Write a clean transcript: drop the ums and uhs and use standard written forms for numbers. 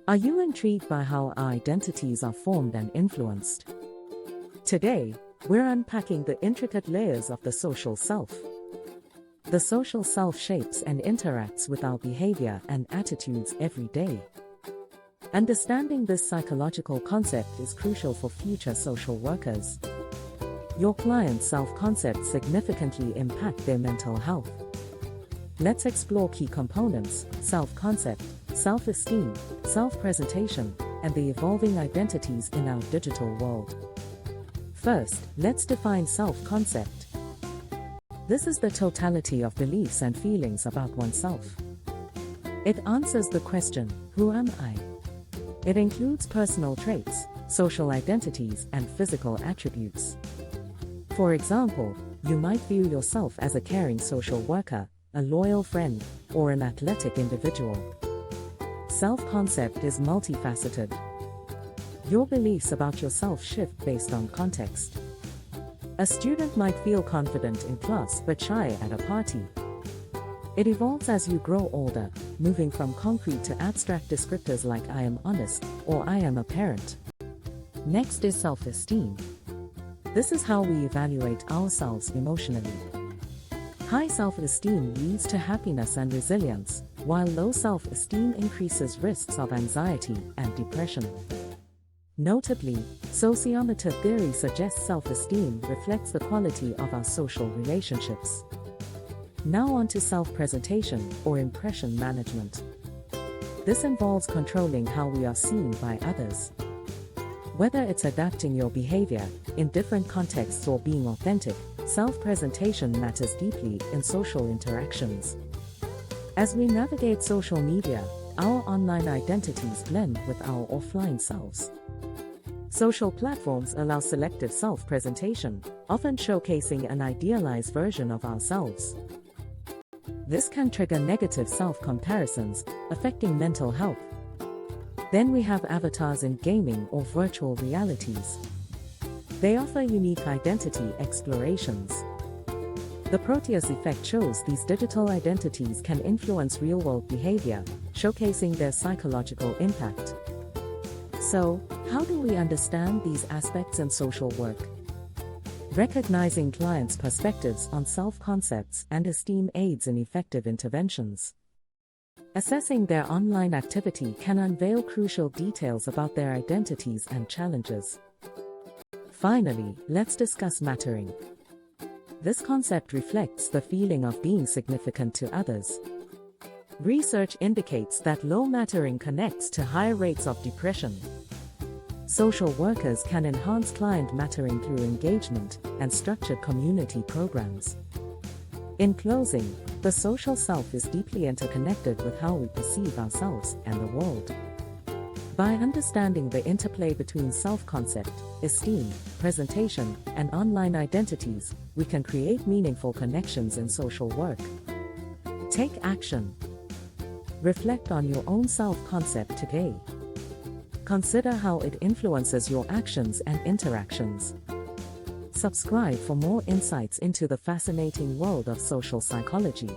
Are you intrigued by how our identities are formed and influenced? Today, we're unpacking the intricate layers of the social self. The social self shapes and interacts with our behavior and attitudes every day. Understanding this psychological concept is crucial for future social workers. Your client's self-concept significantly impact their mental health. Let's explore key components: self-concept, self-esteem, self-presentation, and the evolving identities in our digital world. First, let's define self-concept. This is the totality of beliefs and feelings about oneself. It answers the question, who am I? It includes personal traits, social identities, and physical attributes. For example, you might view yourself as a caring social worker, a loyal friend, or an athletic individual. Self-concept is multifaceted. Your beliefs about yourself shift based on context. A student might feel confident in class but shy at a party. It evolves as you grow older, moving from concrete to abstract descriptors like I am honest or I am a parent. Next is self-esteem. This is how we evaluate ourselves emotionally. High self-esteem leads to happiness and resilience, while low self-esteem increases risks of anxiety and depression. Notably, sociometer theory suggests self-esteem reflects the quality of our social relationships. Now on to self-presentation or impression management. This involves controlling how we are seen by others. Whether it's adapting your behavior in different contexts or being authentic, self-presentation matters deeply in social interactions. As we navigate social media, our online identities blend with our offline selves. Social platforms allow selective self-presentation, often showcasing an idealized version of ourselves. This can trigger negative self-comparisons, affecting mental health. Then we have avatars in gaming or virtual realities. They offer unique identity explorations. The Proteus effect shows these digital identities can influence real-world behavior, showcasing their psychological impact. So, how do we understand these aspects in social work? Recognizing clients' perspectives on self-concepts and esteem aids in effective interventions. Assessing their online activity can unveil crucial details about their identities and challenges. Finally, let's discuss mattering. This concept reflects the feeling of being significant to others. Research indicates that low mattering connects to higher rates of depression. Social workers can enhance client mattering through engagement and structured community programs. In closing, the social self is deeply interconnected with how we perceive ourselves and the world. By understanding the interplay between self-concept, esteem, presentation, and online identities, we can create meaningful connections in social work. Take action. Reflect on your own self-concept today. Consider how it influences your actions and interactions. Subscribe for more insights into the fascinating world of social psychology.